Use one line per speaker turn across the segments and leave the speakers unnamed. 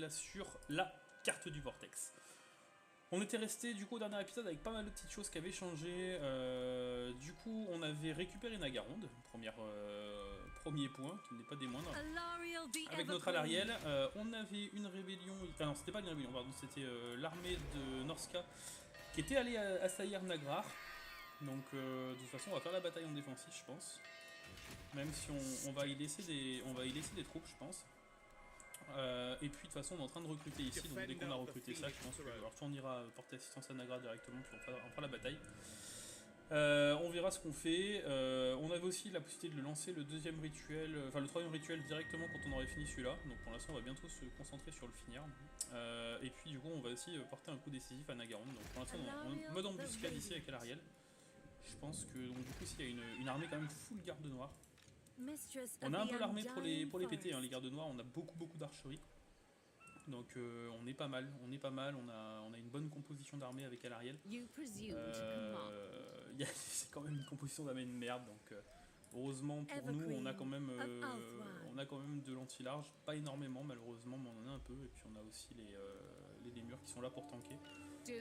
Ariel sur la carte du Vortex. On était resté du coup au dernier épisode avec pas mal de petites choses qui avaient changé. Du coup, on avait récupéré Nagaronde, premier point, qui n'est pas des moindres. Avec notre Alariel, on avait une rébellion. Enfin, non, c'était pas une rébellion, pardon, c'était l'armée de Norska qui était allée assaillir Nagrar. Donc, de toute façon, on va faire la bataille en défensif, je pense. Même si on va y laisser des troupes, je pense. Et puis de toute façon on est en train de recruter ici, donc dès qu'on a recruté ça, je pense qu'on ira porter assistance à Nagra directement, puis on fera la bataille. On verra ce qu'on fait. On avait aussi la possibilité de le lancer le deuxième rituel, enfin le troisième rituel directement quand on aurait fini celui-là. Donc pour l'instant on va bientôt se concentrer sur le finir. Et puis du coup on va aussi porter un coup décisif à Nagaronde. Donc pour l'instant on mode embuscade ici avec Alariel. Je pense que donc du coup s'il y a une armée quand même full garde noire. On a un peu l'armée pour les péter, hein, les gardes noirs, on a beaucoup d'archerie. Donc on est pas mal, on a une bonne composition d'armée avec Alariel. C'est quand même une composition d'armée de merde, donc heureusement pour nous on a quand même de l'anti-large, pas énormément malheureusement, mais on en a un peu, et puis on a aussi les murs qui sont là pour tanker.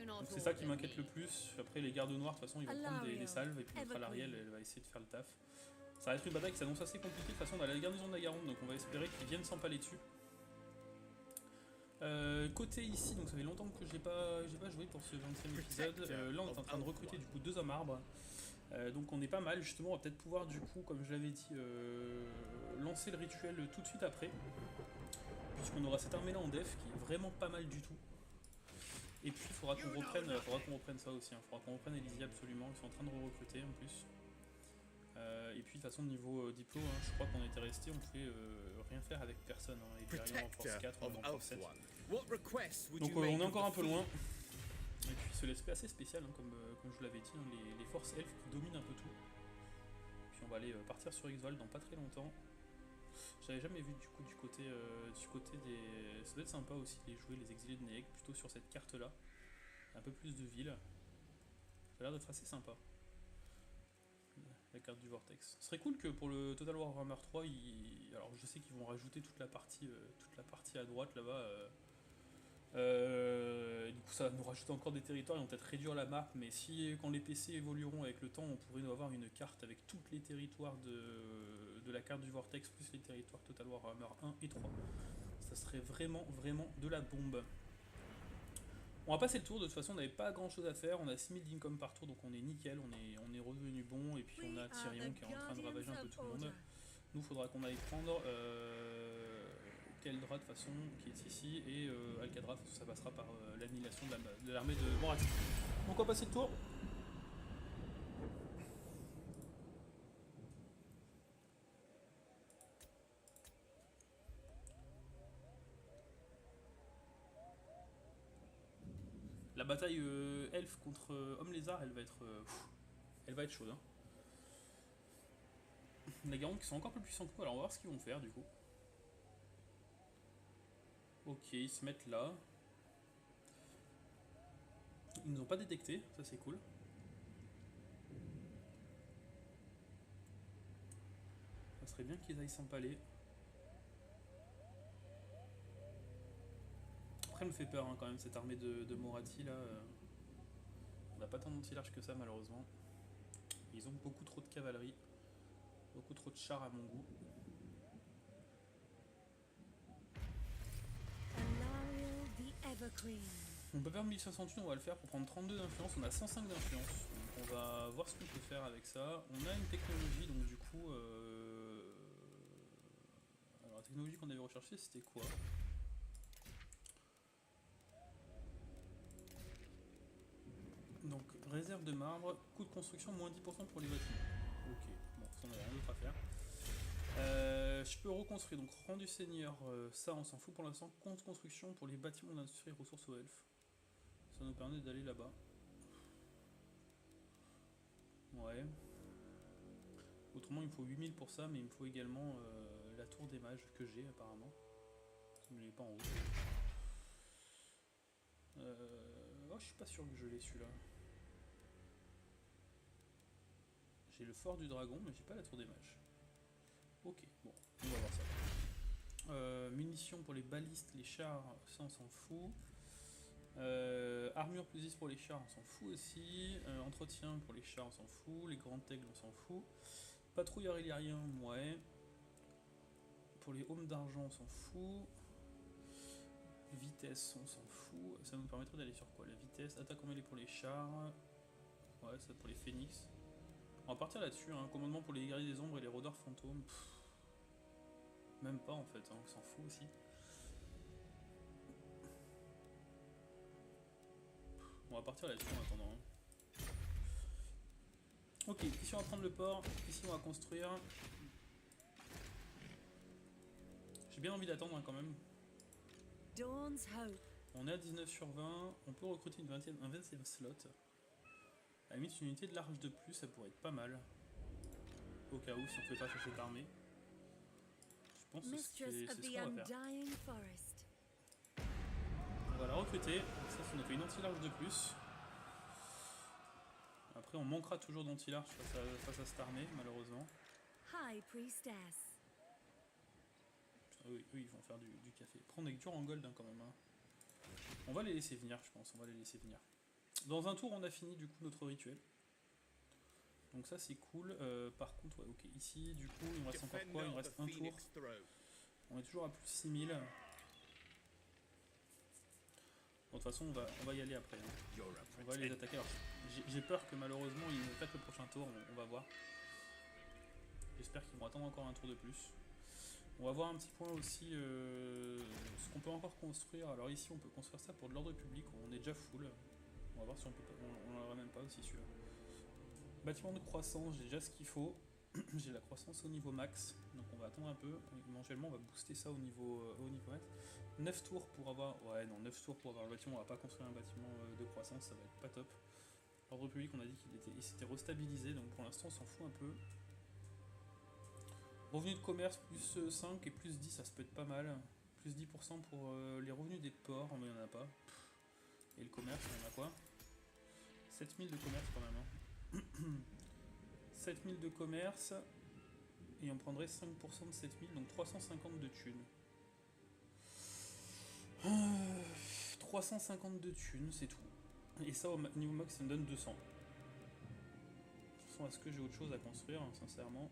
Donc c'est ça qui m'inquiète le plus. Après les gardes noirs de toute façon ils vont prendre des salves, et puis notre Alariel elle va essayer de faire le taf. Ça va être une bataille qui s'annonce assez compliquée. De toute façon, on a la garnison de Nagaronde, donc on va espérer qu'ils viennent s'empaler dessus. Côté ici, donc ça fait longtemps que j'ai pas joué pour ce 20e épisode. Là, on est en train de recruter du coup 2 hommes arbres. Donc on est pas mal. Justement, on va peut-être pouvoir, du coup, comme je l'avais dit, lancer le rituel tout de suite après. Puisqu'on aura cette armée-là en def qui est vraiment pas mal du tout. Et puis, il faudra qu'on reprenne ça aussi. Il faudra qu'on reprenne Elysia absolument. Ils sont en train de recruter en plus. Et puis de toute façon niveau diplo, hein, je crois qu'on était resté, on pouvait rien faire avec personne, hein, et puis arriver en force 4 ou en force 7. Donc on est encore un peu loin. Et puis ce let's play assez spécial, hein, comme je vous l'avais dit, hein, les forces elfes qui dominent un peu tout. Puis on va aller partir sur Exval dans pas très longtemps. J'avais jamais vu du coup du côté des... Ça doit être sympa aussi les jouer les exilés de Neeg plutôt sur cette carte là. Un peu plus de villes. Ça a l'air d'être assez sympa. La carte du Vortex. Ce serait cool que pour le Total Warhammer 3, alors je sais qu'ils vont rajouter toute la partie à droite là-bas. Du coup, ça va nous rajouter encore des territoires, ils vont peut-être réduire la map, mais si quand les PC évolueront avec le temps, on pourrait avoir une carte avec tous les territoires de la carte du Vortex, plus les territoires Total Warhammer 1 et 3. Ça serait vraiment de la bombe. On va passer le tour, de toute façon on n'avait pas grand chose à faire, on a 6000 d'income par tour donc on est nickel, on est revenu bon, et puis on a Tyrion qui est en train de ravager un peu tout le monde. Nous faudra qu'on aille prendre Keldra de façon qui est ici, et Alcadra, ça passera par l'annihilation de l'armée de Morathi. Donc on va passer le tour. La bataille elfe contre homme lézard, elle va être chaude. Hein. Les Garons qui sont encore plus puissants que nous, alors on va voir ce qu'ils vont faire du coup. Ok, ils se mettent là. Ils nous ont pas détecté, ça c'est cool. Ça serait bien qu'ils aillent s'empaler. Après, elle me fait peur hein, quand même cette armée de Morathi là. On n'a pas tant d'anti-large que ça malheureusement. Ils ont beaucoup trop de cavalerie. Beaucoup trop de chars à mon goût. On peut faire 1508, on va le faire pour prendre 32 d'influence, on a 105 d'influence. Donc on va voir ce qu'on peut faire avec ça. On a une technologie, donc du coup... Alors la technologie qu'on avait recherchée, c'était quoi? Donc réserve de marbre, coût de construction moins 10% pour les bâtiments. Ok, bon, ça on n'avait rien d'autre à faire. Je peux reconstruire, donc rendu seigneur, ça on s'en fout pour l'instant. Compte construction pour les bâtiments d'industrie et ressources aux elfes. Ça nous permet d'aller là-bas. Ouais. Autrement il me faut 8000 pour ça, mais il me faut également la tour des mages que j'ai apparemment. Il n'est pas en haut. Oh, je suis pas sûr que je l'ai celui-là. J'ai le fort du dragon, mais j'ai pas la tour des mages. Ok, bon, on va voir ça. Munitions pour les balistes, les chars, ça on s'en fout. Armure plus 10 pour les chars, on s'en fout aussi. Entretien pour les chars, on s'en fout. Les grands aigles, on s'en fout. Patrouille artillérien, ouais. Pour les hommes d'argent, on s'en fout. Vitesse, on s'en fout. Ça nous permettrait d'aller sur quoi? La vitesse, attaque en mêlée pour les chars. Ouais, ça pour les phénix. On va partir là-dessus, hein. Commandement pour les guerriers des ombres et les rôdeurs fantômes. Pff, même pas en fait, hein, on s'en fout aussi. On va partir là-dessus en attendant. Hein. Ok, ici on va prendre le port, ici on va construire. J'ai bien envie d'attendre hein, quand même. On est à 19 sur 20, on peut recruter un 20e slot. À la limite une unité de large de plus, ça pourrait être pas mal. Au cas où si on ne fait pas chercher d'armée. Je pense que c'est ce qu'on va faire. On va la recruter, ça nous fait une anti-large de plus. Après on manquera toujours d'anti-large face à cette armée malheureusement. Oui, ils vont faire du café. Après on est dur en gold hein, quand même. Hein. On va les laisser venir je pense, on va les laisser venir. Dans un tour on a fini du coup notre rituel. Donc ça c'est cool. Par contre, ouais, ok, ici du coup il me reste encore quoi? Il me reste un tour. On est toujours à plus 6000. Bon, de toute façon on va y aller après. Hein. On va les attaquer. Alors j'ai peur que malheureusement ils nous attaquent le prochain tour, on va voir. J'espère qu'ils vont attendre encore un tour de plus. On va voir un petit point aussi ce qu'on peut encore construire. Alors ici on peut construire ça pour de l'ordre public, on est déjà full. On va voir si on peut pas. On n'en aura même pas aussi celui-là. Bâtiment de croissance, j'ai déjà ce qu'il faut. J'ai la croissance au niveau max, donc on va attendre un peu. Éventuellement on va booster ça au niveau max. 9 tours pour avoir. Ouais non 9 tours pour avoir le bâtiment, on va pas construire un bâtiment de croissance, ça va être pas top. L'ordre public on a dit qu'il s'était restabilisé, donc pour l'instant on s'en fout un peu. Revenus de commerce plus 5 et plus 10, ça se peut être pas mal. Plus 10% pour les revenus des ports, mais il n'y en a pas. Et le commerce, il y en a quoi? 7000 de commerce quand même. Hein. 7000 de commerce. Et on prendrait 5% de 7000, donc 350 de thunes. 350 de thunes, c'est tout. Et ça, au niveau max, ça me donne 200. De toute façon, est-ce que j'ai autre chose à construire, hein, sincèrement?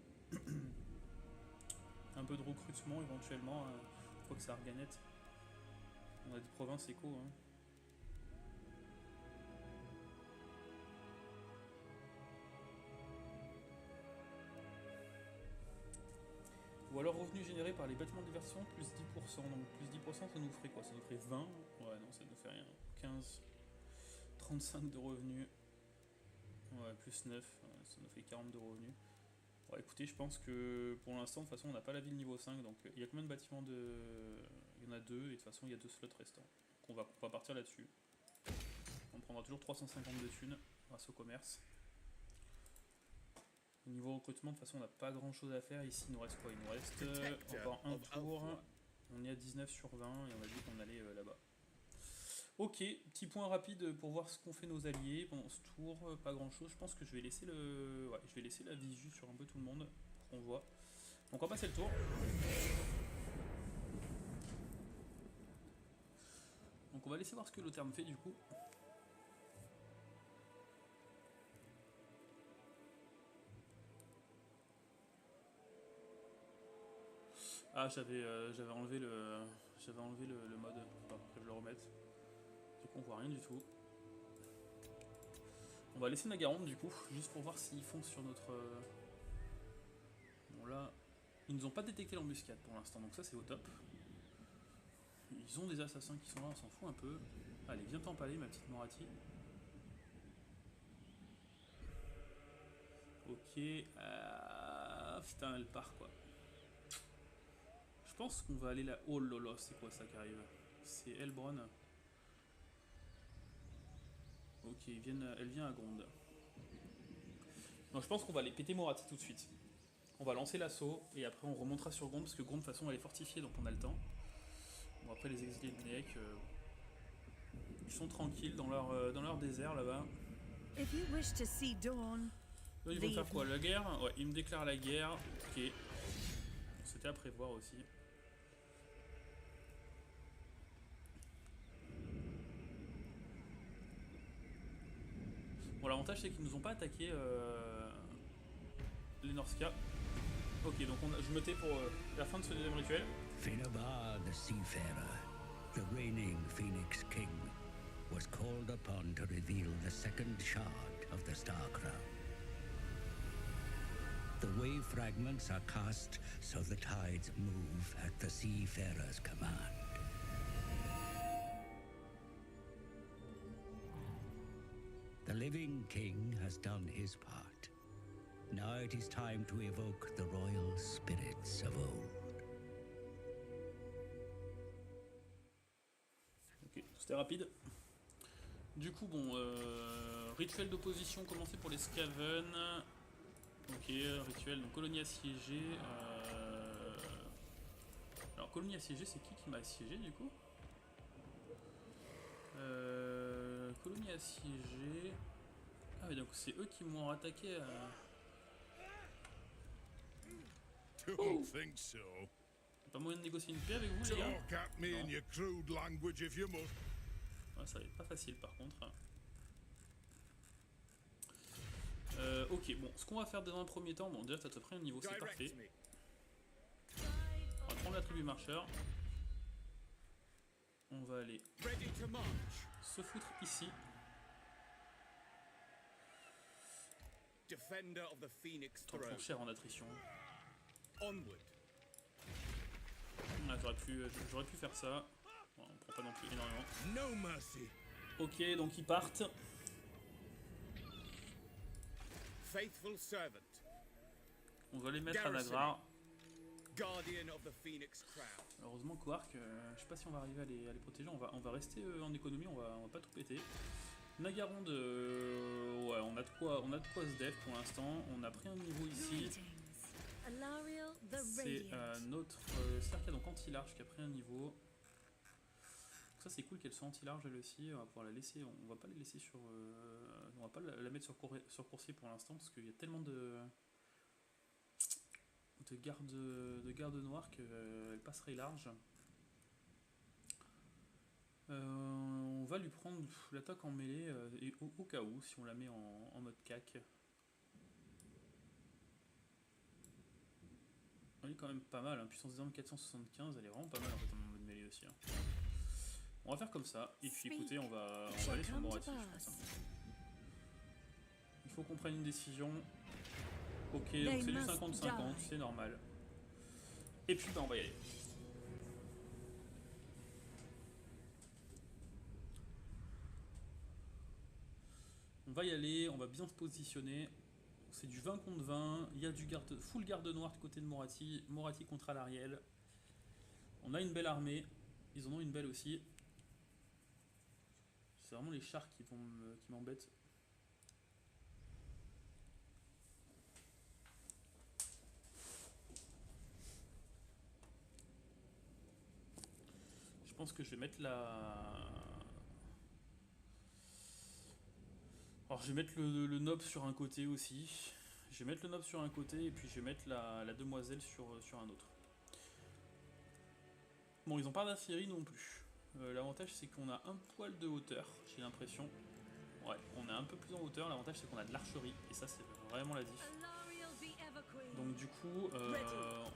Un peu de recrutement éventuellement, une fois que ça regagnette. On a des provinces éco. Hein. Ou alors revenus générés par les bâtiments de diversion plus 10%. Donc plus 10% ça nous ferait quoi? Ça nous ferait 20. Ouais non ça nous fait rien. 15. 35 de revenus. Ouais plus 9. Ça nous fait 40 de revenus. Bon écoutez je pense que pour l'instant de toute façon on n'a pas la ville niveau 5. Donc il y a combien de bâtiments de. Il y en a 2 et de toute façon il y a 2 slots restants. Donc on va partir là-dessus. On prendra toujours 350 de thunes grâce au commerce. Au niveau recrutement, de toute façon, on n'a pas grand chose à faire. Ici, il nous reste quoi? Il nous reste encore un tour. On est à 19 sur 20 et on a dit qu'on allait là-bas. Ok, petit point rapide pour voir ce qu'ont fait nos alliés pendant ce tour. Pas grand chose. Je pense que je vais laisser je vais laisser la visu sur un peu tout le monde pour qu'on voit. Donc on va passer le tour. Donc on va laisser voir ce que l'Auterme fait du coup. Ah j'avais enlevé le mode, enfin, après je le remette. Du coup on voit rien du tout. On va laisser Nagaronde du coup, juste pour voir s'ils foncent sur notre... Bon là, ils nous ont pas détecté l'embuscade pour l'instant, donc ça c'est au top. Ils ont des assassins qui sont là, on s'en fout un peu. Allez, viens t'empaler ma petite Morati. Ok, putain elle part quoi. Je pense qu'on va aller là. Oh lolo, c'est quoi ça qui arrive? C'est Elbron. Ok, elle vient à Gronde. Donc je pense qu'on va aller péter Morati tout de suite. On va lancer l'assaut et après on remontera sur Gronde parce que Gronde de toute façon elle est fortifiée donc on a le temps. Bon après les exilés de Néec, ils sont tranquilles dans leur désert là-bas. Là ils vont faire quoi? La guerre? Ouais, ils me déclarent la guerre. Ok. C'était à prévoir aussi. l'avantage c'est qu'ils nous ont pas attaqué les Norska. Ok, donc je me tais pour la fin de ce deuxième rituel.
Finabar the Seafarer, the reigning Phoenix King, was called upon to reveal the second shard of the Star Crown. The wave fragments are cast so the tides move at the Seafarer's command. The living king has done his part. Now it is time to evoke the royal spirits of old.
Ok, c'était rapide. Du coup, bon, rituel d'opposition commencé pour les Skaven. Ok, rituel, donc colonie assiégée. Alors, colonie assiégée, c'est qui m'a assiégé du coup? Colonie assiégée. Ah, mais donc c'est eux qui m'ont attaqué. Oh. Pas moyen de négocier une paix avec vous, les gars? Ah, ça va être pas facile par contre. Ok, bon, ce qu'on va faire dans un premier temps, bon, déjà t'as pris un niveau, c'est parfait. On va prendre la tribu marcheur. On va aller se foutre ici. Tant qu'on cher en attrition. Ah, j'aurais pu faire ça. Bon, on prend pas non plus énormément. Ok, donc ils partent. On va les mettre à Nagra. Heureusement Quark, je sais pas si on va arriver à les protéger, on va rester en économie, on va pas tout péter. Nagaronde, ouais, on a de quoi se def pour l'instant, on a pris un niveau ici. C'est notre Serka, donc anti-large, qui a pris un niveau. Donc ça c'est cool qu'elle soit anti-large elle aussi, on va pouvoir la laisser, on va pas la laisser sur... on va pas la mettre sur coursier pour l'instant parce qu'il y a tellement de garde noirs qu'elle passerait large. On va lui prendre l'attaque en mêlée et au cas où, si on la met en mode cac. Elle est quand même pas mal, hein. Puissance des armes 475, elle est vraiment pas mal en fait en mode mêlée aussi. Hein. On va faire comme ça, et puis écoutez, on va aller sur Morathi, je pense. Hein. Il faut qu'on prenne une décision. Ok, donc c'est du 50-50, c'est normal. Et puis bah on va y aller. On va y aller, on va bien se positionner. C'est du 20 contre 20, il y a du full garde noir du côté de Morathi. Morathi contre Alarielle. On a une belle armée, ils en ont une belle aussi. C'est vraiment les chars qui m'embêtent. Je pense que je vais mettre la... Alors je vais mettre le noble sur un côté aussi. Je vais mettre le noble sur un côté et puis je vais mettre la demoiselle sur un autre. Bon, ils n'ont pas d'artillerie non plus. L'avantage c'est qu'on a un poil de hauteur, j'ai l'impression. Ouais, on est un peu plus en hauteur. L'avantage c'est qu'on a de l'archerie et ça c'est vraiment la diff. Donc du coup,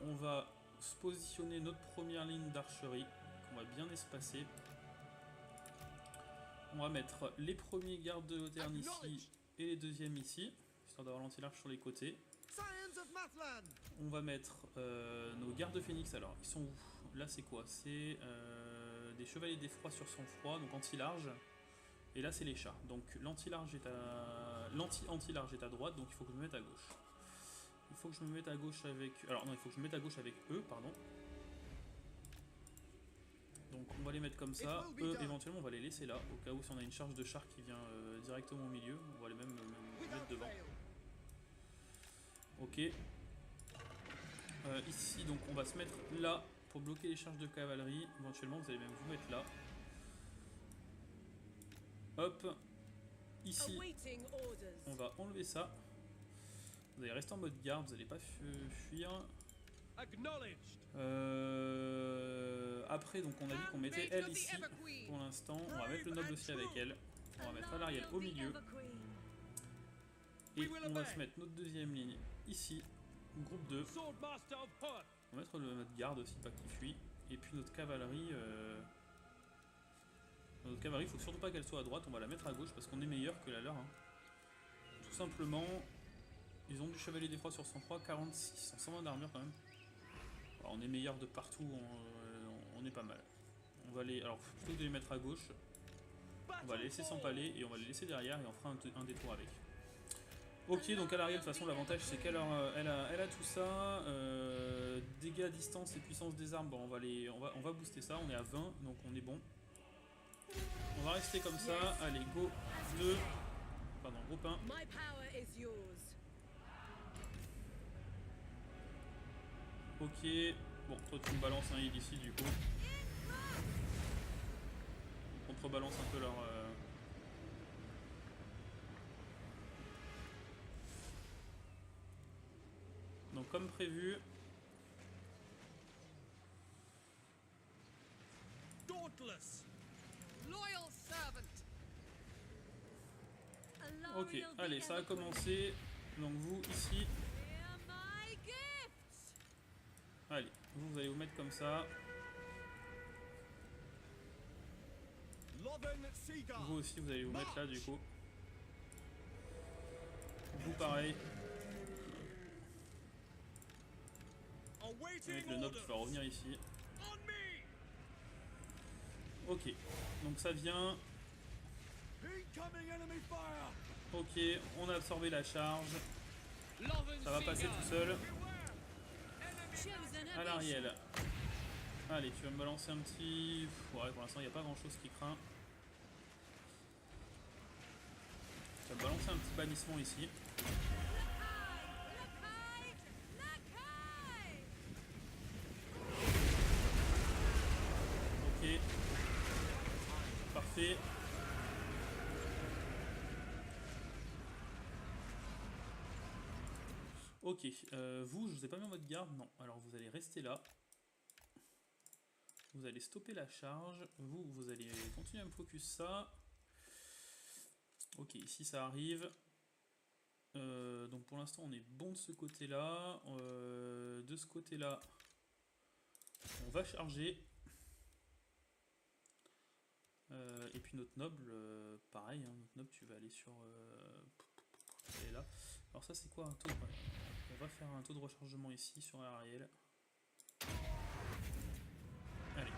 on va se positionner notre première ligne d'archerie qu'on va bien espacer. On va mettre les premiers gardes de Loterne ici et les deuxièmes ici, histoire d'avoir l'anti-large sur les côtés. On va mettre nos gardes de Phénix. Alors, ils sont où? Là, c'est quoi? C'est des chevaliers d'effroi sur sang-froid, donc anti-large. Et là, c'est les chats. Donc, l'anti-large est à... l'anti-anti-large est à droite, donc il faut que je me mette à gauche. Il faut que je me mette à gauche avec... Alors, non, il faut que je me mette à gauche avec eux, pardon. Donc on va les mettre comme ça, eux éventuellement on va les laisser là, au cas où si on a une charge de char qui vient directement au milieu, on va les même mettre devant. Ok. Ici donc on va se mettre là pour bloquer les charges de cavalerie, éventuellement vous allez même vous mettre là. Hop. Ici on va enlever ça. Vous allez rester en mode garde, vous n'allez pas fuir. Après donc on a dit qu'on mettait elle ici pour l'instant, on va mettre le noble aussi avec elle, on va mettre Alarielle au milieu. Et on va se mettre notre deuxième ligne ici, groupe 2.
Swordmaster of Hoth.
On va mettre notre garde aussi, pas qu'il fuit. Et puis notre cavalerie, il faut surtout pas qu'elle soit à droite, on va la mettre à gauche parce qu'on est meilleur que la leur. Hein. Tout simplement, ils ont du chevalier d'effroi sur 103, 46, 120 d'armure quand même. Alors, on est meilleur de partout, on est pas mal. On va les, alors plutôt que de les mettre à gauche, on va les laisser s'empaler et on va les laisser derrière et on fera un détour avec. Ok, donc à l'arrière de toute façon l'avantage c'est qu'elle a tout ça, dégâts à distance et puissance des armes, bon on va booster ça, on est à 20 donc on est bon. On va rester comme ça, allez go 2, pardon groupe 1. Ok, bon toi tu me balances un heal ici du coup. On contrebalance un peu leur... Donc comme prévu, ok, allez, ça a commencé. Donc vous ici, allez, vous allez vous mettre comme ça. Vous aussi, vous allez vous mettre là du coup. Vous pareil. Avec le noble qui va revenir ici. Ok, donc ça vient. Ok, on a absorbé la charge. Ça va passer tout seul. À l'Ariel. Allez, tu vas me balancer un petit... Ouais, pour l'instant, il n'y a pas grand chose qui craint. Tu vas me balancer un petit bannissement ici. Ok. Parfait. Ok, vous, je vous ai pas mis en mode garde, non. Alors vous allez rester là. Vous allez stopper la charge. Vous allez continuer à me focus ça. Ok, ici ça arrive. Donc pour l'instant on est bon de ce côté-là. De ce côté-là, on va charger. Et puis notre noble, pareil, hein, notre noble tu vas aller sur... elle est là. Alors ça c'est quoi un taux de... On va faire un taux de rechargement ici sur Ariel. Allez.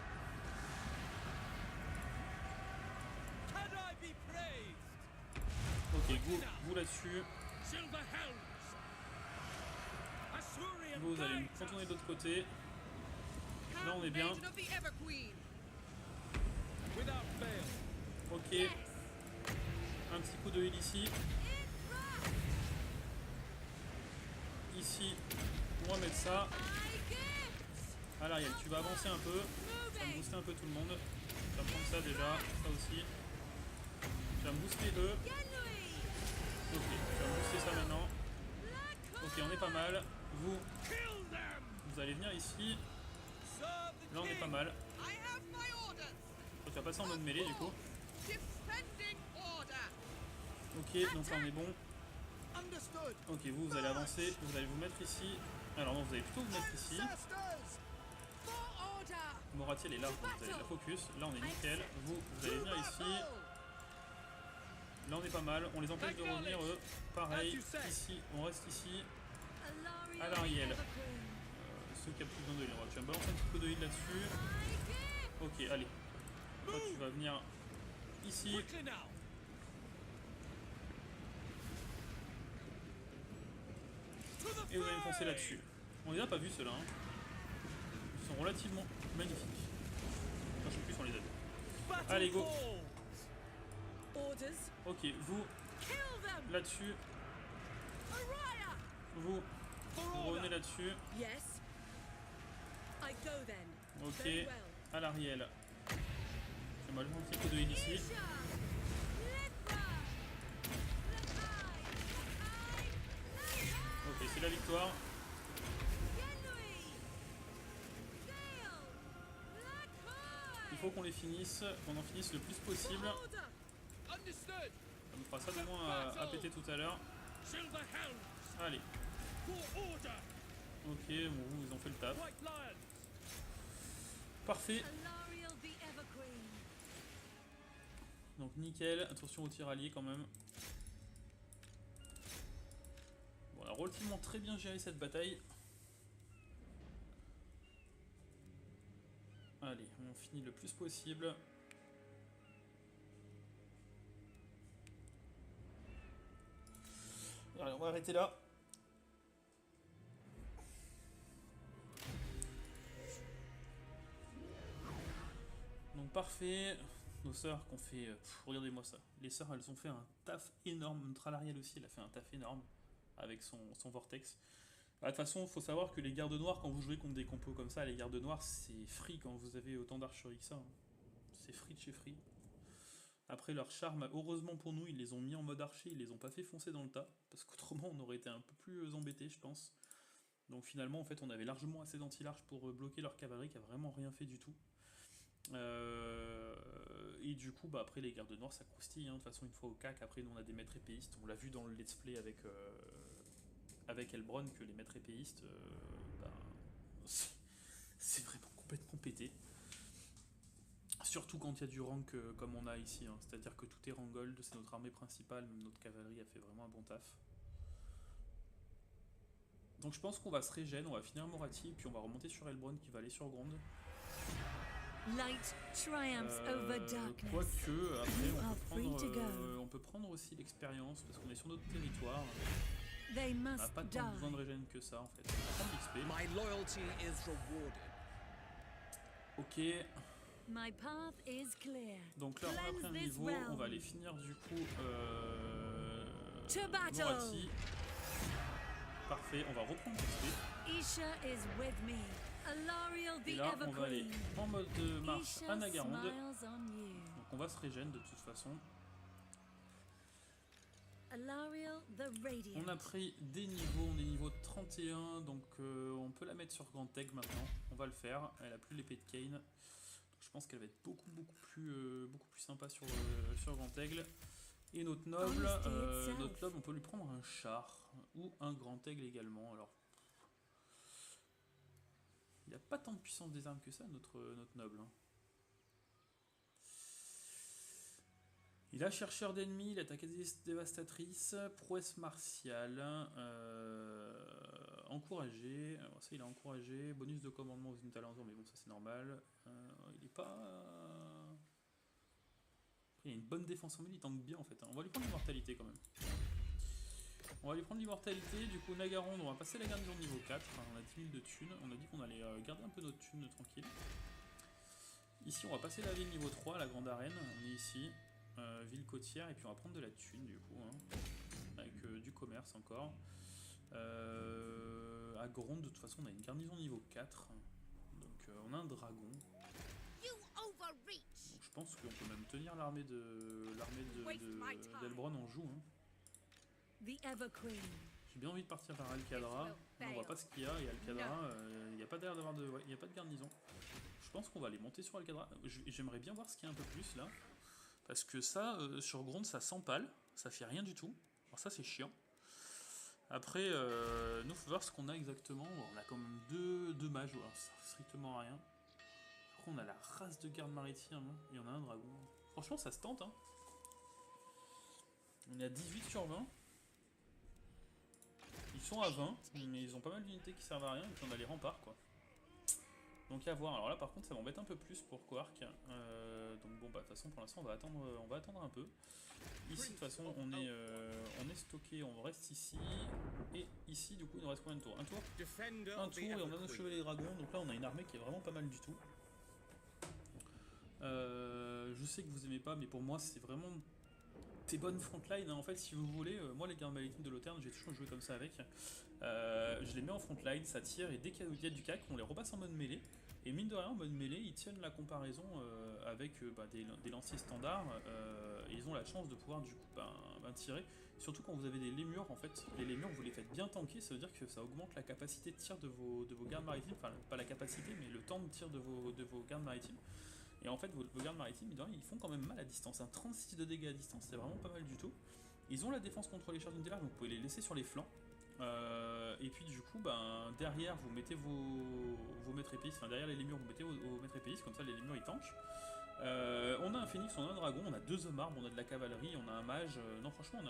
Ok, vous là-dessus. Vous allez nous contourner de l'autre côté. Là on est bien. Ok. Un petit coup de heal ici. Ici, on va mettre ça. À l'arrière, tu vas avancer un peu. Ça va me booster un peu tout le monde. Je vais prendre ça déjà, ça aussi. Tu vas me booster eux. Ok, tu vas me booster ça maintenant. Ok, on est pas mal. Vous allez venir ici. Là, on est pas mal. Tu vas passer en mode mêlée du coup. Ok, donc là on est bon. Ok, vous allez avancer, vous allez vous mettre ici. Alors non, vous allez plutôt vous mettre ici. Moratiel est là, vous allez la focus. Là on est nickel. Vous allez venir ici. Là on est pas mal. On les empêche de revenir eux. Pareil, ici, on reste ici. À l'Ariel. Ceux qui a plus besoin de heal. Tu vas me balancer un petit peu de heal là-dessus. Ok, allez. Toi tu vas venir ici. Et vous allez me foncer là-dessus. On les a pas vus ceux-là. Hein. Ils sont relativement magnifiques. Enfin, je sais plus si on les a vus. Allez, go. Ok, vous là-dessus. Vous revenez là-dessus. Ok, à l'Ariel. Je vais m'allumer un petit peu de heal ici. Ok, c'est la victoire. Il faut qu'on les finisse, qu'on en finisse le plus possible. Ça me fera ça de moins à péter tout à l'heure. Allez. Ok, bon, ils ont fait le taf. Parfait. Donc nickel, attention au tir allié quand même. Bon, on a relativement très bien géré cette bataille. Allez, on finit le plus possible. Allez, on va arrêter là. Donc parfait. Nos sœurs qu'on fait... regardez-moi ça. Les sœurs, elles ont fait un taf énorme. Notre Alarielle aussi, elle a fait un taf énorme avec son vortex. De toute façon, il faut savoir que les gardes noirs, quand vous jouez contre des compos comme ça, les gardes noirs, c'est free quand vous avez autant d'archerie que ça. C'est free de chez free. Après leur charme, heureusement pour nous, ils les ont mis en mode archer, ils les ont pas fait foncer dans le tas, parce qu'autrement on aurait été un peu plus embêtés, je pense. Donc finalement, en fait, on avait largement assez d'anti-large pour bloquer leur cavalerie qui a vraiment rien fait du tout. Et du coup, bah, après les gardes noirs, ça croustille. Hein. De toute façon, une fois au CAC, après nous on a des maîtres épéistes. On l'a vu dans le let's play avec Elbron que les maîtres épéistes, bah, c'est vraiment complètement pété. Surtout quand il y a du rank comme on a ici, hein. C'est-à-dire que tout est rank gold, c'est notre armée principale, même notre cavalerie a fait vraiment un bon taf. Donc je pense qu'on va se régène, on va finir Moratti, puis on va remonter sur Elbron qui va aller sur Gronde. Quoique, après on peut prendre aussi l'expérience, parce qu'on est sur notre territoire. On n'a pas tant besoin de régène que ça en fait. On va prendre l'XP. Ok. Donc là on a pris un niveau, on va aller finir du coup Moratti. Parfait, on va reprendre l'XP. Et là on va aller en mode de marche à Nagaronde. Donc on va se régène de toute façon. On a pris des niveaux, on est niveau 31, donc on peut la mettre sur Grand Egg maintenant. On va le faire, elle a plus l'épée de Kane. Donc je pense qu'elle va être beaucoup plus sympa sur Grand Aigle. Et notre noble, on peut lui prendre un char ou un Grand Aigle également. Alors, il n'a pas tant de puissance des armes que ça, notre noble. Hein. Il a chercheur d'ennemis, il attaque dévastatrice, prouesse martiale, encouragé, alors ça il a encouragé, bonus de commandement aux unités alentours, mais bon ça c'est normal. Il est pas... Après, il a une bonne défense en mêlée, il tank bien en fait. Hein. On va lui prendre l'immortalité quand même. On va lui prendre l'immortalité, du coup Nagaronde, on va passer la garnison niveau 4, on a 10 000 de thunes, on a dit qu'on allait garder un peu notre thunes tranquille. Ici on va passer la ville niveau 3, la grande arène, on est ici. Ville côtière, et puis on va prendre de la thune du coup, hein, avec du commerce encore. À Gronde, de toute façon, on a une garnison niveau 4, donc on a un dragon. Donc je pense qu'on peut même tenir l'armée d'Elbron en joue. Hein. J'ai bien envie de partir vers Alcadra, mais on voit pas ce qu'il y a, et Alcadra, il n'y a pas d'air d'avoir de, il n'y a pas de garnison. Je pense qu'on va aller monter sur Alcadra. J'aimerais bien voir ce qu'il y a un peu plus là. Parce que ça, sur Gronde, ça s'empale, ça fait rien du tout. Alors ça, c'est chiant. Après, nous, faut voir ce qu'on a exactement. On a quand même deux mages, alors ça sert strictement à rien. Après, on a la race de garde maritime, hein. Il y en a un dragon. Franchement, ça se tente, hein. On est à 18 sur 20. Ils sont à 20, mais ils ont pas mal d'unités qui servent à rien, et puis on a les remparts, quoi. Donc à voir. Alors là par contre ça m'embête un peu plus pour Quark. Donc bon bah de toute façon pour l'instant on va attendre un peu. Ici de toute façon on est stocké, on reste ici. Et ici du coup il nous reste combien de tours? Un tour et on a nos chevaliers dragons. Donc là on a une armée qui est vraiment pas mal du tout. Je sais que vous aimez pas, mais pour moi c'est vraiment tes bonnes frontline. Hein. En fait si vous voulez, moi les gardes maritimes de l'Auterne j'ai toujours joué comme ça avec. Je les mets en frontline, ça tire, et dès qu'il y a du CAC, on les repasse en mode mêlée. Et mine de rien, en mode mêlée, ils tiennent la comparaison avec des lanciers standards, et ils ont la chance de pouvoir du coup tirer. Surtout quand vous avez des lémures, en fait, les lémures vous les faites bien tanker, ça veut dire que ça augmente la capacité de tir de vos gardes maritimes, enfin pas la capacité, mais le temps de tir de vos gardes maritimes. Et en fait, vos gardes maritimes, ils font quand même mal à distance. 36 de dégâts à distance, c'est vraiment pas mal du tout. Ils ont la défense contre les charges nucléaires, donc vous pouvez les laisser sur les flancs. Et puis du coup, ben, derrière vous mettez vos maîtres épices, enfin derrière les lémures vous mettez vos maîtres épices, comme ça les lémures ils tankent. On a un phénix, on a un dragon, on a 2 hommes arbres, on a de la cavalerie, on a un mage. Non franchement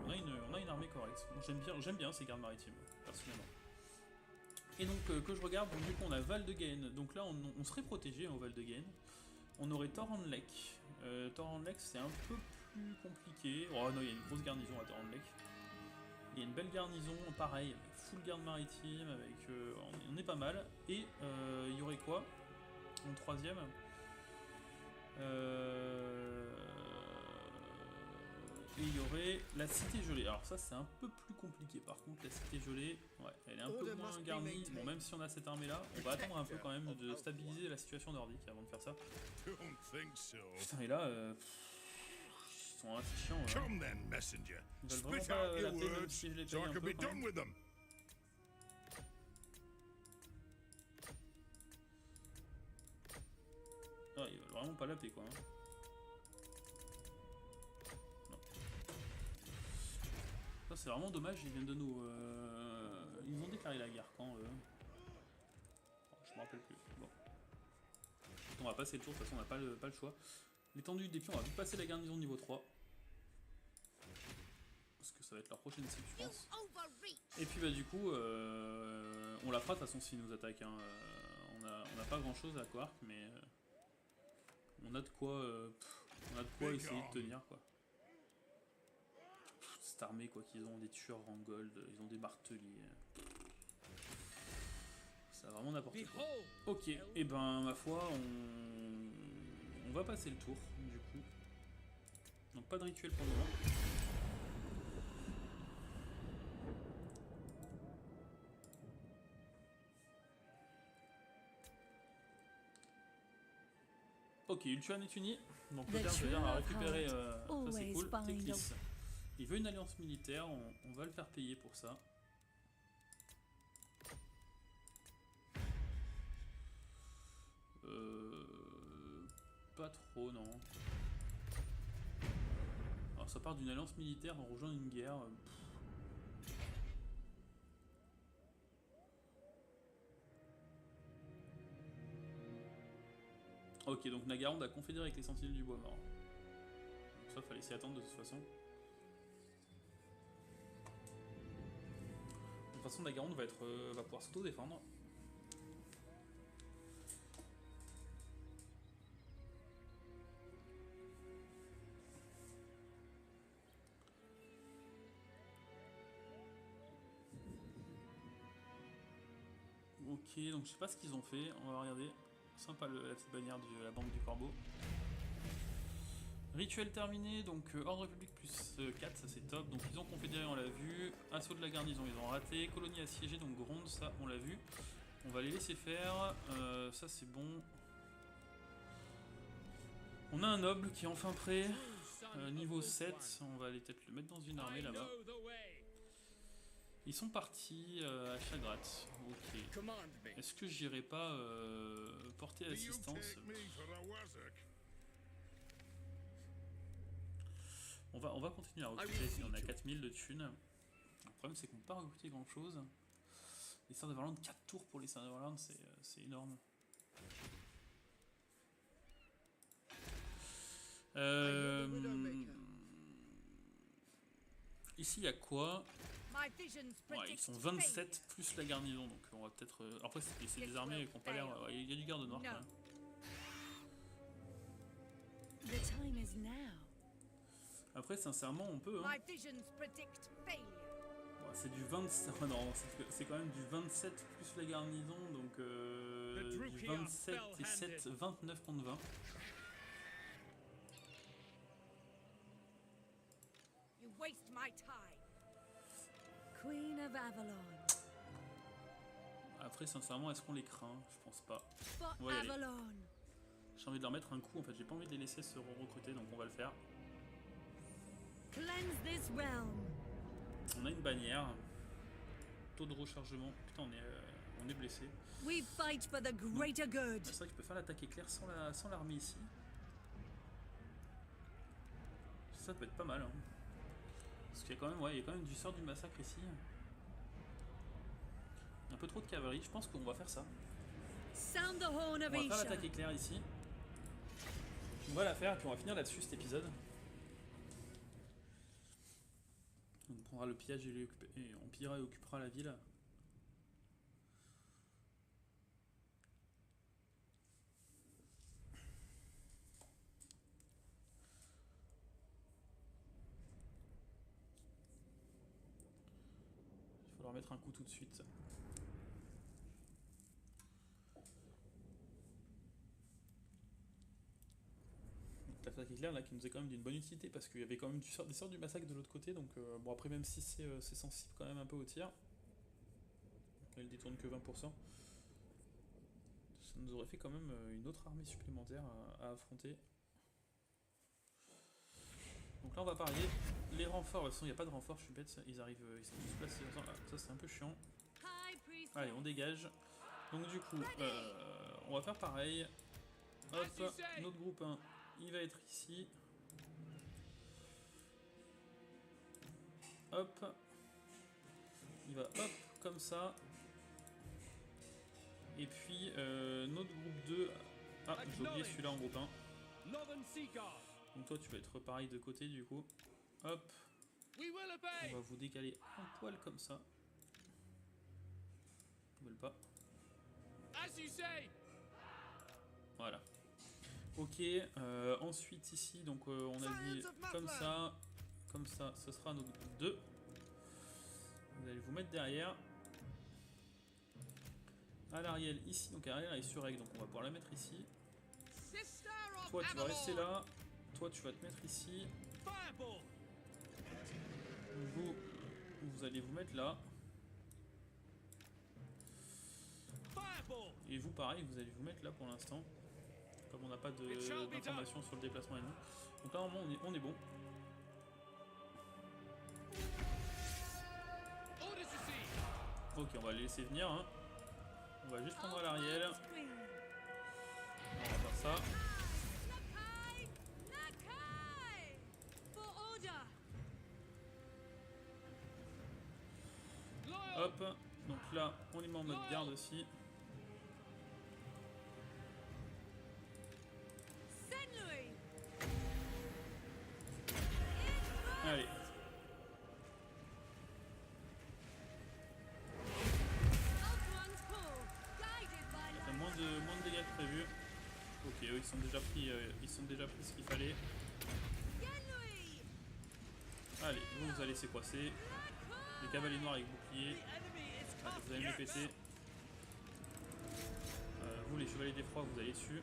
on a une armée correcte. J'aime bien ces gardes maritimes, personnellement. Et donc que je regarde, donc, du coup on a Val de Gaine, donc là on serait protégé au Val de Gaine. On aurait Thornlek. Thornlek c'est un peu plus compliqué. Oh non, il y a une grosse garnison à Thornlek. Il y a une belle garnison, pareil, full garde maritime, avec, on est pas mal. Et il y aurait quoi en troisième et il y aurait la cité gelée. Alors ça c'est un peu plus compliqué par contre, la cité gelée, ouais, elle est un peu moins garnie. Bon, même si on a cette armée là, on va attendre un peu quand même de stabiliser la situation nordique avant de faire ça. Putain, et là, ils sont assez chiants. Ils veulent vraiment pas la paix, même si je les paye un peu quand même. Ah, ils veulent vraiment pas la paix quoi. Hein. Ça c'est vraiment dommage, ils viennent de nous... Ils ont déclaré la guerre quand je me rappelle plus. Bon. On va passer le tour, de toute façon on n'a pas le choix. L'étendue des pions, on va vite passer la garnison de niveau 3. Parce que ça va être leur prochaine cible je pense. Et puis bah du coup, on la fera de toute façon s'ils nous attaquent. Hein. On n'a pas grand chose à Quark, mais on a de quoi essayer de tenir quoi. Cette armée quoi qu'ils ont, des tueurs en gold, ils ont des marteliers. Ça a vraiment n'importe quoi. Ok, et ben ma foi on va passer le tour du coup. Donc pas de rituel pour le moment. Ok, Ultuan est uni, donc peut-être je vais dire à récupérer, ça c'est cool. Teclis. Il veut une alliance militaire, on va le faire payer pour ça. Pas trop, non. Alors ça part d'une alliance militaire, on rejoint une guerre. Ok, donc Nagaronde a confédéré avec les Sentinelles du Bois Mort. Donc ça, fallait s'y attendre de toute façon. De toute façon, Nagaronde va pouvoir s'auto-défendre. Ok, donc je sais pas ce qu'ils ont fait, on va regarder. Sympa la petite bannière de la bande du corbeau. Rituel terminé, donc ordre public plus 4, ça c'est top. Donc ils ont confédéré, on l'a vu. Assaut de la garnison, ils ont raté. Colonie assiégée, donc gronde, ça on l'a vu. On va les laisser faire, ça c'est bon. On a un noble qui est enfin prêt, niveau 7, on va aller peut-être le mettre dans une armée là-bas. Ils sont partis à Chagrat, ok. Est-ce que j'irai pas porter assistance? On va continuer à recruter, si on a 4000 de thunes. Le problème c'est qu'on ne peut pas recruter grand chose. Les Sœurs de Varland, 4 tours pour les Sœurs de Varland, c'est énorme. Ici il y a quoi? Ouais, ils sont 27 plus la garnison, donc on va peut-être... Après c'est des armées qui n'ont pas l'air... Il y a du garde noir quand même. Après sincèrement on peut... Hein. C'est du 27... non, c'est quand même du 27 plus la garnison, donc du 27 et 7, 29 contre 20.
Queen of Avalon.
Après, sincèrement, est-ce qu'on les craint? Je pense pas.
Ouais,
j'ai envie de leur mettre un coup, en fait, j'ai pas envie de les laisser se recruter, donc on va le faire. On a une bannière. Taux de rechargement. Putain, on est blessé.
We fight for the greater good.
C'est vrai que je peux faire l'attaque éclair sans l'armée ici. Ça peut être pas mal. Hein. Parce qu'il y a quand même, ouais, il y a quand même du sort du massacre ici. Un peu trop de cavalerie, je pense qu'on va faire ça.
Sound the horn of
On va faire
Isha.
l'attaque éclair ici. On va la faire et puis on va finir là-dessus cet épisode. On prendra le pillage et on pillera et occupera la ville. Il faut leur mettre un coup tout de suite. L'attaque éclair là qui nous est quand même d'une bonne utilité parce qu'il y avait quand même des sorts du massacre de l'autre côté, donc bon après même si c'est sensible quand même un peu au tir, elle détourne que 20%, ça nous aurait fait quand même une autre armée supplémentaire à affronter. Donc là on va parier, les renforts, de toute façon il n'y a pas de renforts, je suis bête, ils arrivent, ils sont tous placés, ça c'est un peu chiant. Allez on dégage, donc du coup on va faire pareil, hop, notre groupe 1 il va être ici. Hop. Il va hop, comme ça. Et puis notre groupe 2. Ah, j'ai oublié celui-là en groupe 1. Donc toi tu vas être pareil de côté du coup. Hop. On va vous décaler un poil comme ça. Ils veulent pas. Voilà. Ok, ensuite ici, donc on a dit comme ça, ce sera notre groupe 2. Vous allez vous mettre derrière. À l'Ariel ici, donc Ariel est sur Egg, donc on va pouvoir la mettre ici. Toi tu vas rester là, toi tu vas te mettre ici. Vous allez vous mettre là. Et vous pareil, vous allez vous mettre là pour l'instant. Comme on n'a pas d'informations sur le déplacement ennemi. Donc là on est bon. Ok, on va les laisser venir. Hein. On va juste prendre à l'arrière. On va faire ça. Hop. Donc là, on les met en mode garde aussi. Allez. Ça fait moins de dégâts que prévu. Ok, eux ils sont déjà pris ce qu'il fallait. Allez, vous allez s'écroisser. Les cavaliers noirs avec bouclier. Allez, vous allez me les péter. Vous les chevaliers d'effroi, vous allez dessus.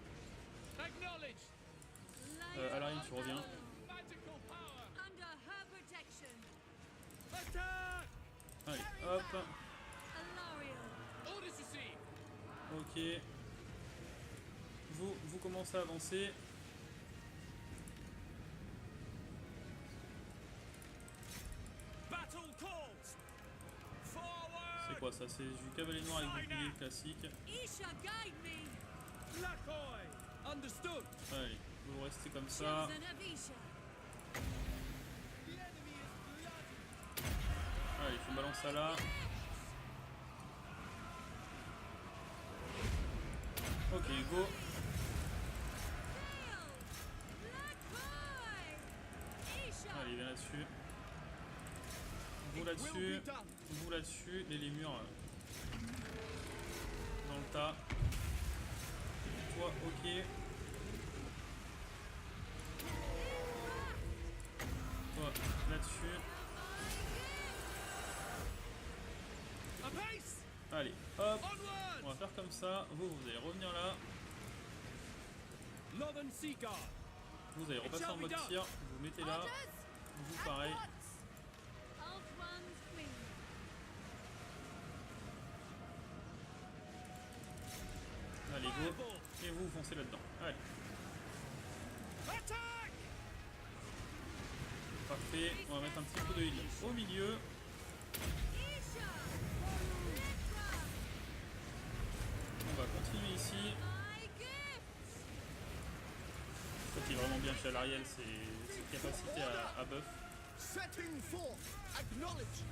Alarine, tu reviens. Allez, hop. Ok. Vous commencez à avancer. C'est quoi ça? C'est du cavalier noir avec bouclier classique. Allez, vous restez comme ça. Allez, je balance ça là. Ok, go. Allez, viens là-dessus. Vous là-dessus, les lémurs dans le tas. Toi, ok. Toi, là-dessus. Allez, hop. On va faire comme ça. Vous allez revenir là. Vous allez repasser en mode tir. Vous mettez là. Vous pareil. Allez, go. Et vous foncez là-dedans. Allez. Parfait. On va mettre un petit coup de heal au milieu. On va continuer ici. Ce qui est vraiment bien chez l'Ariel, c'est cette capacité à buff.
Setting forth, acknowledge.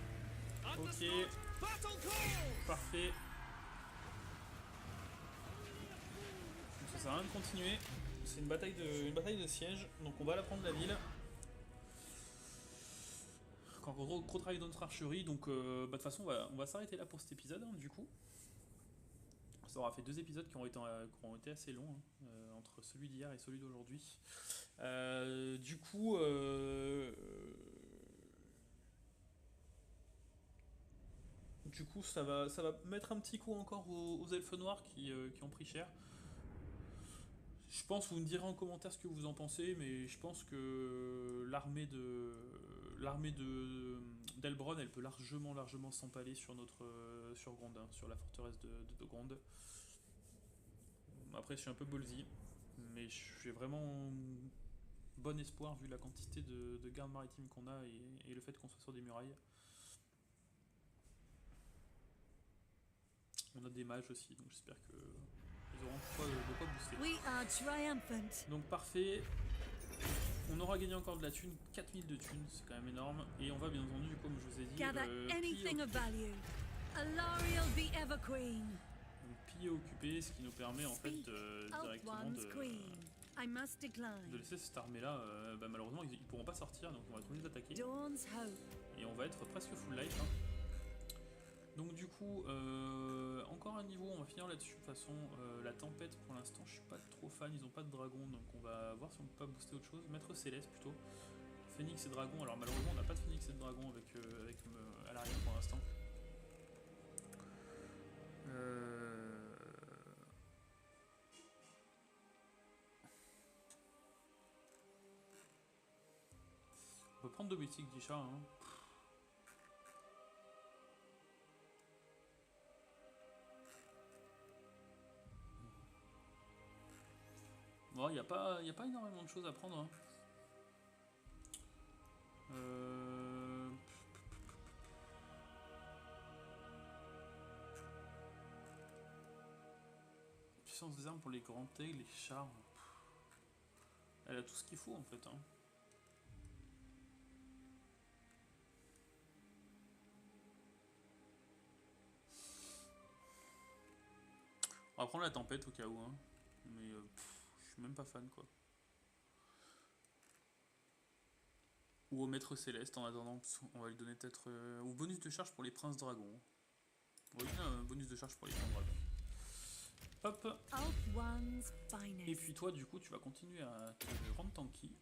Ok, parfait. Donc ça sert à rien de continuer. C'est une bataille de siège, donc on va la prendre la ville. Encore gros travail de notre archerie, donc de toute façon on va s'arrêter là pour cet épisode hein, du coup. Ça aura fait 2 épisodes qui ont été assez longs, hein, entre celui d'hier et celui d'aujourd'hui. Du coup, ça va mettre un petit coup encore aux elfes noirs qui ont pris cher. Je pense, vous me direz en commentaire ce que vous en pensez, mais je pense que l'armée d'Elbron, elle peut largement s'empaler sur sur Grondin, sur la forteresse de Gronde. Après, je suis un peu ballsy, mais j'ai vraiment bon espoir vu la quantité de gardes maritimes qu'on a et le fait qu'on soit sur des murailles. On a des mages aussi, donc j'espère que ils auront de quoi booster.
We are triumphant.
Donc parfait. On aura gagné encore de la thune, 4000 de thunes, c'est quand même énorme. Et on va bien entendu, comme je vous ai dit,
Gather anything of value. Alariel the Ever Queen.
Piller occupé, ce qui nous permet en fait directement
I must decline.
de laisser cette armée là. Malheureusement ils pourront pas sortir, donc on va être obligé d'attaquer.
Dawn's hope.
Et on va être presque full life. Hein. Donc du coup, encore un niveau, on va finir là-dessus. De toute façon, la tempête pour l'instant, je suis pas trop fan, ils ont pas de dragon, donc on va voir si on peut pas booster autre chose. Maître Céleste plutôt. Phoenix et dragon, alors malheureusement on n'a pas de Phoenix et de dragon à l'arrière pour l'instant. On peut prendre 2 boutiques d'Isha. Hein. Bon, il n'y a pas énormément de choses à prendre. Hein. Puissance des armes pour les grands aigles, les chars. Elle a tout ce qu'il faut en fait. Hein. On va prendre la tempête au cas où. Hein. Mais je suis même pas fan quoi. Ou au maître céleste en attendant, on va lui donner peut-être. Ou bonus de charge pour les princes dragons. On va lui donner un bonus de charge pour les princes dragons. Hop. Et puis toi du coup tu vas continuer à te rendre tanky.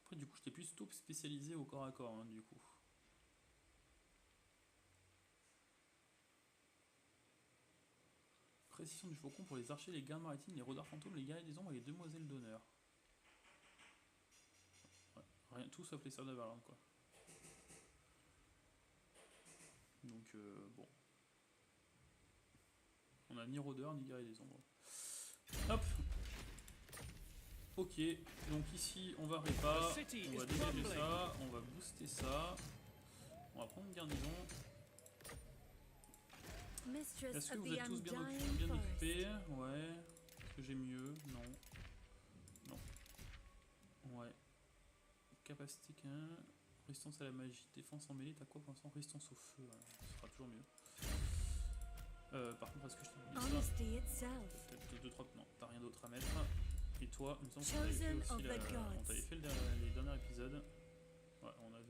Après du coup je t'ai plutôt spécialisé au corps à corps hein, du coup. Précision du faucon pour les archers, les gardes maritimes, les rôdeurs fantômes, les guerriers des ombres et les demoiselles d'honneur. Ouais, rien, tout sauf les sœurs de Valorant quoi. Donc bon. On a ni rôdeur ni guerrier des ombres. Hop. Ok, donc ici on va répa, on va dégager ça, on va booster ça. On va prendre une garnison. Est-ce que vous êtes tous bien occupés? Ouais. Est-ce que j'ai mieux? Non. Non. Ouais. Capacité 15. Résistance à la magie. Défense en mêlée. T'as quoi pour l'instant? Résistance au feu. Ouais. Ce sera toujours mieux. Par contre, est-ce que je t'ai dit ça? Peut-être 2-3. Non, t'as rien d'autre à mettre. Et toi, il me semble qu'on avait fait aussi on t'avait fait les derniers épisodes. Ouais, on avait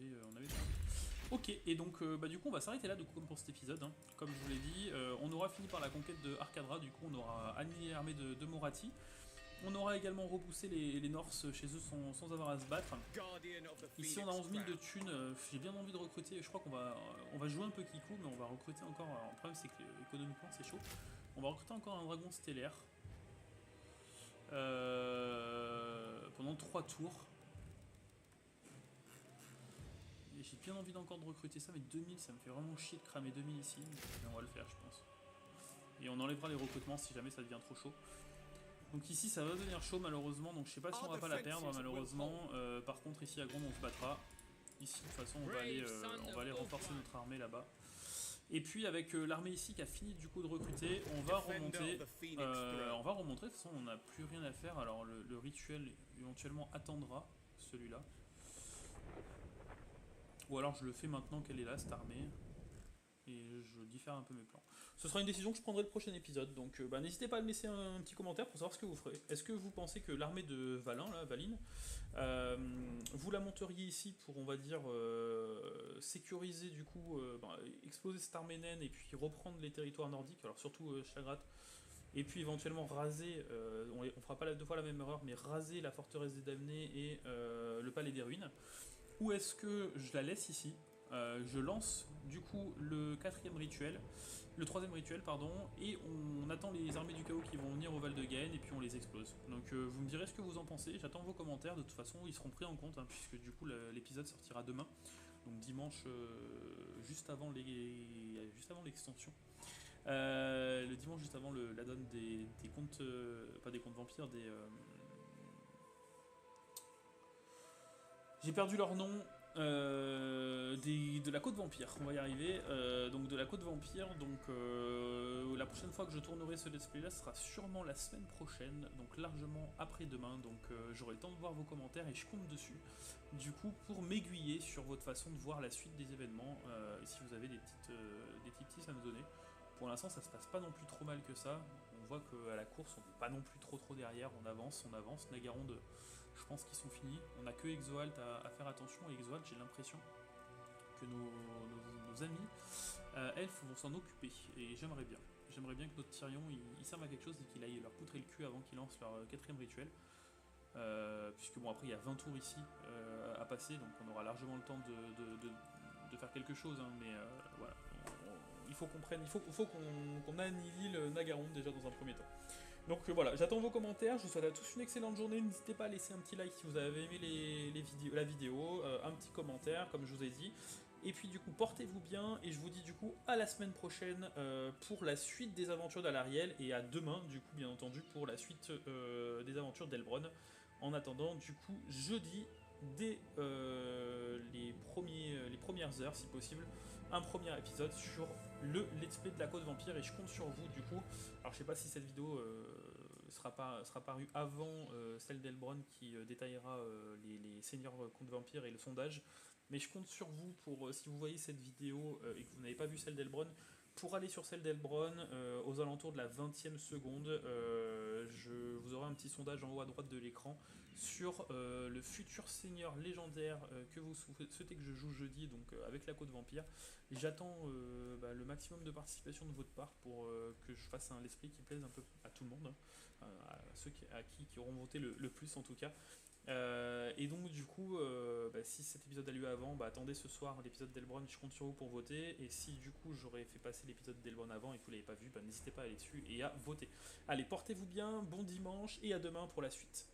ok, et donc du coup on va s'arrêter là comme pour cet épisode. Hein. Comme je vous l'ai dit, on aura fini par la conquête de Arkadra, du coup on aura annihilé l'armée de Morathi. On aura également repoussé les Norse chez eux sans avoir à se battre. Ici on a 11 000 de thunes, j'ai bien envie de recruter, je crois qu'on va jouer un peu Kiku, mais on va recruter encore, alors, le problème c'est que économiquement c'est chaud. On va recruter encore un dragon stellaire. Pendant 3 tours. Et j'ai bien envie encore de recruter ça, mais 2000 ça me fait vraiment chier de cramer 2000 ici. Mais on va le faire je pense. Et on enlèvera les recrutements si jamais ça devient trop chaud. Donc ici ça va devenir chaud malheureusement, donc je sais pas si on va pas la perdre malheureusement. Par contre ici à Gronde on se battra. Ici de toute façon on va aller renforcer notre armée là-bas. Et puis avec l'armée ici qui a fini du coup de recruter, on va remonter. On va remonter, de toute façon on n'a plus rien à faire. Alors le rituel éventuellement attendra celui-là. Ou alors je le fais maintenant qu'elle est là, cette armée. Et je diffère un peu mes plans. Ce sera une décision que je prendrai le prochain épisode. Donc n'hésitez pas à me laisser un petit commentaire pour savoir ce que vous ferez. Est-ce que vous pensez que l'armée de Valin, là, Valine, vous la monteriez ici pour, on va dire, sécuriser du coup, exploser cette armée naine et puis reprendre les territoires nordiques, alors surtout Chagrat, et puis éventuellement raser, on fera pas deux fois la même erreur, mais raser la forteresse des damnés et le palais des ruines. Ou est-ce que je la laisse ici, je lance du coup le troisième rituel, pardon, et on attend les armées du chaos qui vont venir au Val de Gaën et puis on les explose. Donc vous me direz ce que vous en pensez, j'attends vos commentaires, de toute façon ils seront pris en compte, hein, puisque du coup l'épisode sortira demain, donc dimanche juste avant l'extension. Le dimanche juste avant la donne des contes, pas des contes vampires, j'ai perdu leur nom. De la côte vampire, on va y arriver. Donc de la côte vampire, donc la prochaine fois que je tournerai ce let's play là, ce sera sûrement la semaine prochaine, donc largement après-demain. Donc j'aurai le temps de voir vos commentaires et je compte dessus. Du coup, pour m'aiguiller sur votre façon de voir la suite des événements, et si vous avez des petits tips à me donner. Pour l'instant, ça se passe pas non plus trop mal que ça. On voit qu'à la course, on n'est pas non plus trop derrière. On avance. Nagaronde, je pense qu'ils sont finis. On n'a que Exoalt à faire attention. Et Exoalt, j'ai l'impression que nos amis elfes vont s'en occuper. Et j'aimerais bien. J'aimerais bien que notre Tyrion il serve à quelque chose et qu'il aille leur poutrer le cul avant qu'ils lancent leur quatrième rituel. Puisque bon, après il y a 20 tours ici à passer, donc on aura largement le temps de faire quelque chose. Hein, mais voilà. Il faut qu'on prenne, il faut qu'on annihile le Nagaronde déjà dans un premier temps. Donc voilà, j'attends vos commentaires, je vous souhaite à tous une excellente journée, n'hésitez pas à laisser un petit like si vous avez aimé la vidéo, un petit commentaire comme je vous ai dit, et puis du coup portez-vous bien, et je vous dis du coup à la semaine prochaine pour la suite des aventures d'Alarielle, et à demain du coup bien entendu pour la suite des aventures d'Elbron. En attendant du coup jeudi, dès les premières heures si possible, un premier épisode sur le let's play de la côte vampire, et je compte sur vous du coup. Alors je sais pas si cette vidéo sera parue avant celle d'Elbron qui détaillera les seigneurs contre vampires et le sondage, mais je compte sur vous pour, si vous voyez cette vidéo et que vous n'avez pas vu celle d'Elbron, pour aller sur celle d'Elbron aux alentours de la 20e seconde. Je vous aurai un petit sondage en haut à droite de l'écran sur le futur seigneur légendaire que vous souhaitez que je joue jeudi, donc avec la côte vampire. J'attends le maximum de participation de votre part pour que je fasse un let's play qui plaise un peu à tout le monde, hein, à ceux qui auront voté le plus en tout cas. Et donc du coup, si cet épisode a lieu avant, attendez ce soir l'épisode d'Elbron, je compte sur vous pour voter. Et si du coup j'aurais fait passer l'épisode d'Elbron avant et que vous l'avez pas vu, n'hésitez pas à aller dessus et à voter. Allez, portez-vous bien, bon dimanche et à demain pour la suite.